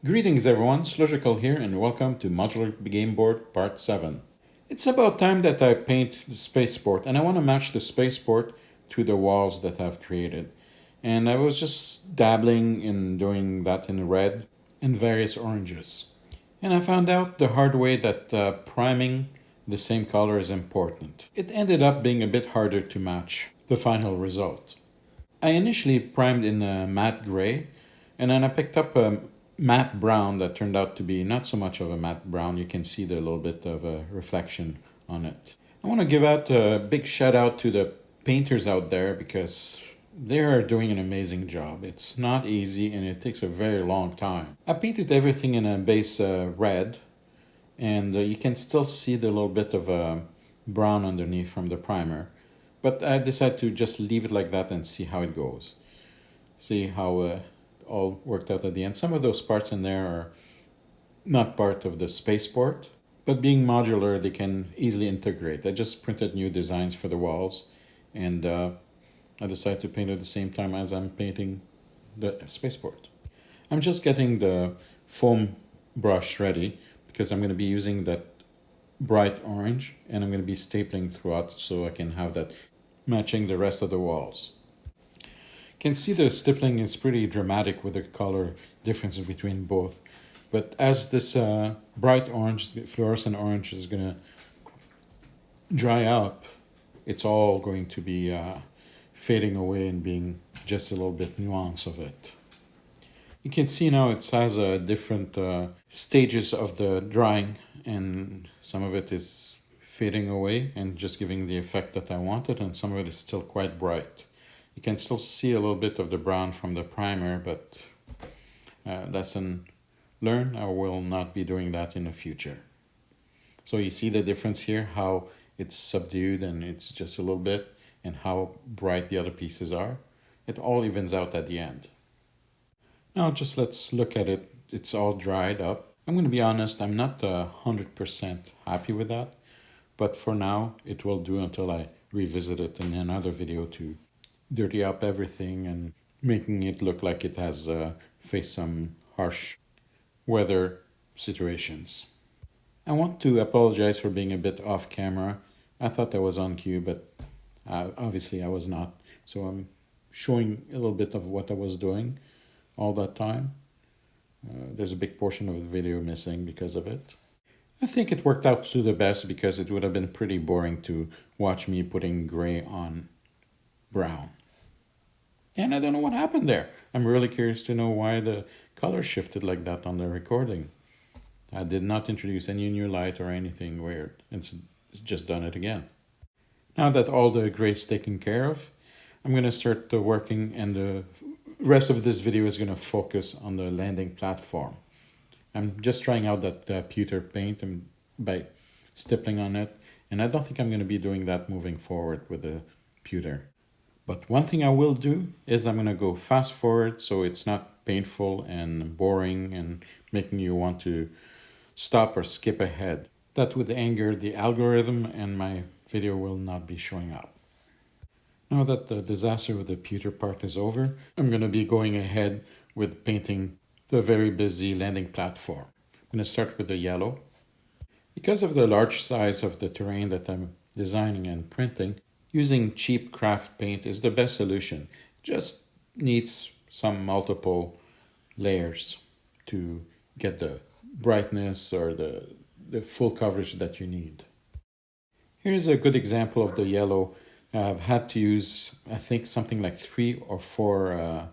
Greetings everyone, Slurgical here and welcome to Modular Game Board Part 7. It's about time that I paint the Spaceport and I want to match the Spaceport to the walls that I've created. And I was just dabbling in doing that in red and various oranges. And I found out the hard way that priming the same color is important. It ended up being a bit harder to match the final result. I initially primed in a matte gray and then I picked up a matte brown that turned out to be not so much of a matte brown. You can see the little bit of a reflection on it. I want to give out a big shout out to the painters out there because they are doing an amazing job. It's not easy and it takes a very long time. I painted everything in a base red and you can still see the little bit of brown underneath from the primer. But I decided to just leave it like that and see how it goes. See how all worked out at the end. Some of those parts in there are not part of the Spaceport, but being modular, they can easily integrate. I just printed new designs for the walls, and I decided to paint at the same time as I'm painting the Spaceport. I'm just getting the foam brush ready because I'm going to be using that bright orange, and I'm going to be stapling throughout so I can have that matching the rest of the walls. You can see the stippling is pretty dramatic with the color differences between both. But as this bright orange, fluorescent orange is going to dry up, it's all going to be fading away and being just a little bit nuance of it. You can see now it has different stages of the drying, and some of it is fading away and just giving the effect that I wanted, and some of it is still quite bright. You can still see a little bit of the brown from the primer, but lesson learned. I will not be doing that in the future. So you see the difference here, how it's subdued and it's just a little bit, and how bright the other pieces are. It all evens out at the end. Now just let's look at it. It's all dried up. I'm going to be honest, I'm not 100% happy with that, but for now it will do until I revisit it in another video to dirty up everything and making it look like it has faced some harsh weather situations. I want to apologize for being a bit off camera. I thought I was on cue, but obviously I was not. So I'm showing a little bit of what I was doing all that time. There's a big portion of the video missing because of it. I think it worked out to the best because it would have been pretty boring to watch me putting gray on brown. And I don't know what happened there. I'm really curious to know why the color shifted like that on the recording. I did not introduce any new light or anything weird. It's just done it again. Now that all the gray's taken care of, I'm going to start working, and the rest of this video is going to focus on the landing platform. I'm just trying out that pewter paint and by stippling on it, and I don't think I'm going to be doing that moving forward with the pewter. But one thing I will do is I'm going to go fast forward so it's not painful and boring and making you want to stop or skip ahead. That would anger the algorithm and my video will not be showing up. Now that the disaster with the pewter part is over, I'm going to be going ahead with painting the very busy landing platform. I'm going to start with the yellow. Because of the large size of the terrain that I'm designing and printing, using cheap craft paint is the best solution. Just needs some multiple layers to get the brightness or the full coverage that you need. Here's a good example of the yellow. I've had to use, I think, something like 3 or 4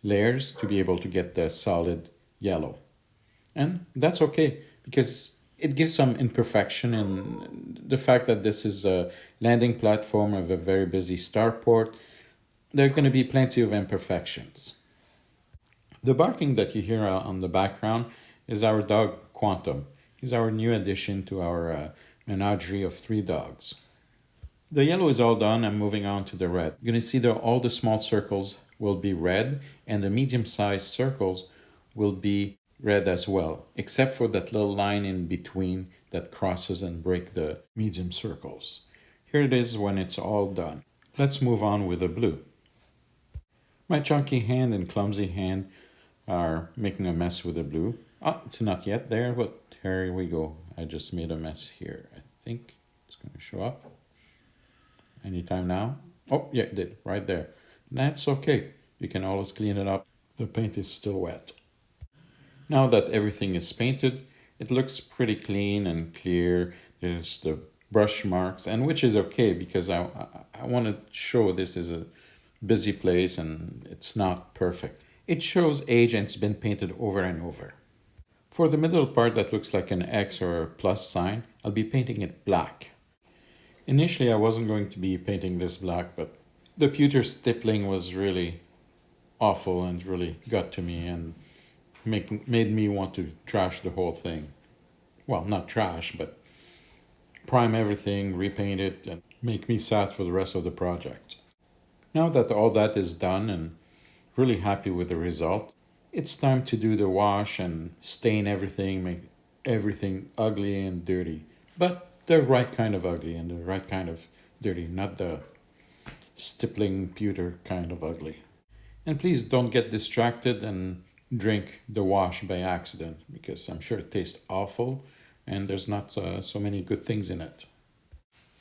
layers to be able to get the solid yellow. And that's okay because it gives some imperfection, and the fact that this is a landing platform of a very busy starport, there are going to be plenty of imperfections. The barking that you hear on the background is our dog Quantum. He's our new addition to our menagerie of 3 dogs. The yellow is all done. I'm moving on to the red. You're going to see that all the small circles will be red and the medium-sized circles will be red as well, except for that little line in between that crosses and break the medium circles. Here it is when it's all done. Let's move on with the blue. My chunky hand and clumsy hand are making a mess with the blue. Oh, it's not yet there, but here we go. I just made a mess here. I think it's going to show up anytime now. Oh, yeah, it did, right there. That's okay. You can always clean it up. The paint is still wet. Now that everything is painted, it looks pretty clean and clear. There's the brush marks, and which is okay because I want to show this is a busy place and it's not perfect. It shows age and it's been painted over and over. For the middle part that looks like an X or a plus sign, I'll be painting it black. Initially I wasn't going to be painting this black, but the pewter stippling was really awful and really got to me and made me want to trash the whole thing. Well, not trash, but prime everything, repaint it, and make me sad for the rest of the project. Now that all that is done and really happy with the result, it's time to do the wash and stain everything, make everything ugly and dirty. But the right kind of ugly and the right kind of dirty, not the stippling pewter kind of ugly. And please don't get distracted and drink the wash by accident because I'm sure it tastes awful and there's not so many good things in it.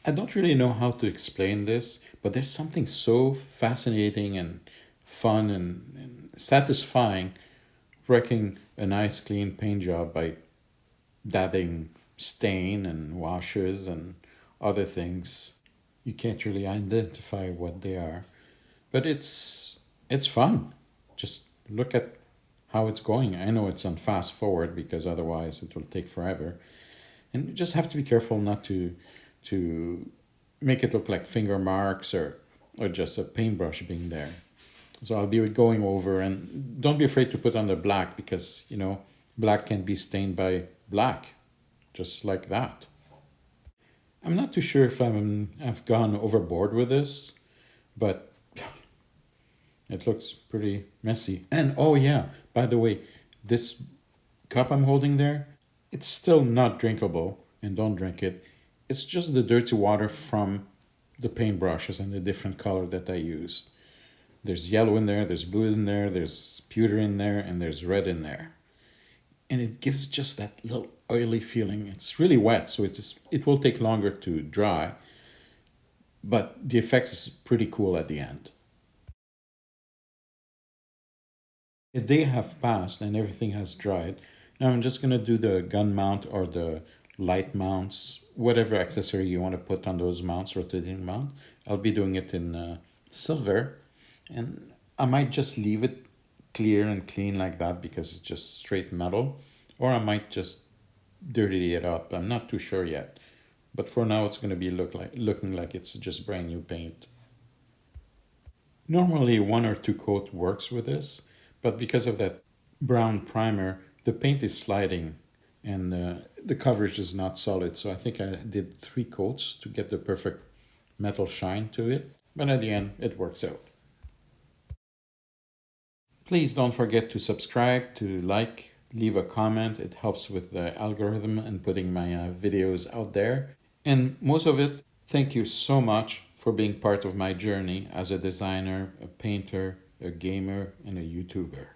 I don't really know how to explain this, but there's something so fascinating and fun and satisfying wrecking a nice clean paint job by dabbing stain and washes and other things. You can't really identify what they are, but it's fun. Just look at how it's going. I know it's on fast forward because otherwise it will take forever. And you just have to be careful not to make it look like finger marks or just a paintbrush being there. So I'll be going over, and don't be afraid to put on the black because, black can be stained by black, just like that. I'm not too sure if I've gone overboard with this, but it looks pretty messy. And oh yeah, by the way, this cup I'm holding there, it's still not drinkable, and don't drink it. It's just the dirty water from the paintbrushes and the different color that I used. There's yellow in there, there's blue in there, there's pewter in there, and there's red in there. And it gives just that little oily feeling. It's really wet, so it will take longer to dry, but the effect is pretty cool at the end. A day have passed and everything has dried. Now I'm just going to do the gun mount or the light mounts, whatever accessory you want to put on those mounts, rotating mount. I'll be doing it in silver, and I might just leave it clear and clean like that because it's just straight metal, or I might just dirty it up. I'm not too sure yet, but for now it's going to be looking like it's just brand new paint. Normally 1 or 2 coat works with this, but because of that brown primer, the paint is sliding and the coverage is not solid. So I think I did 3 coats to get the perfect metal shine to it, but at the end it works out. Please don't forget to subscribe, to like, leave a comment. It helps with the algorithm and putting my videos out there. And most of it, thank you so much for being part of my journey as a designer, a painter, a gamer, and a YouTuber.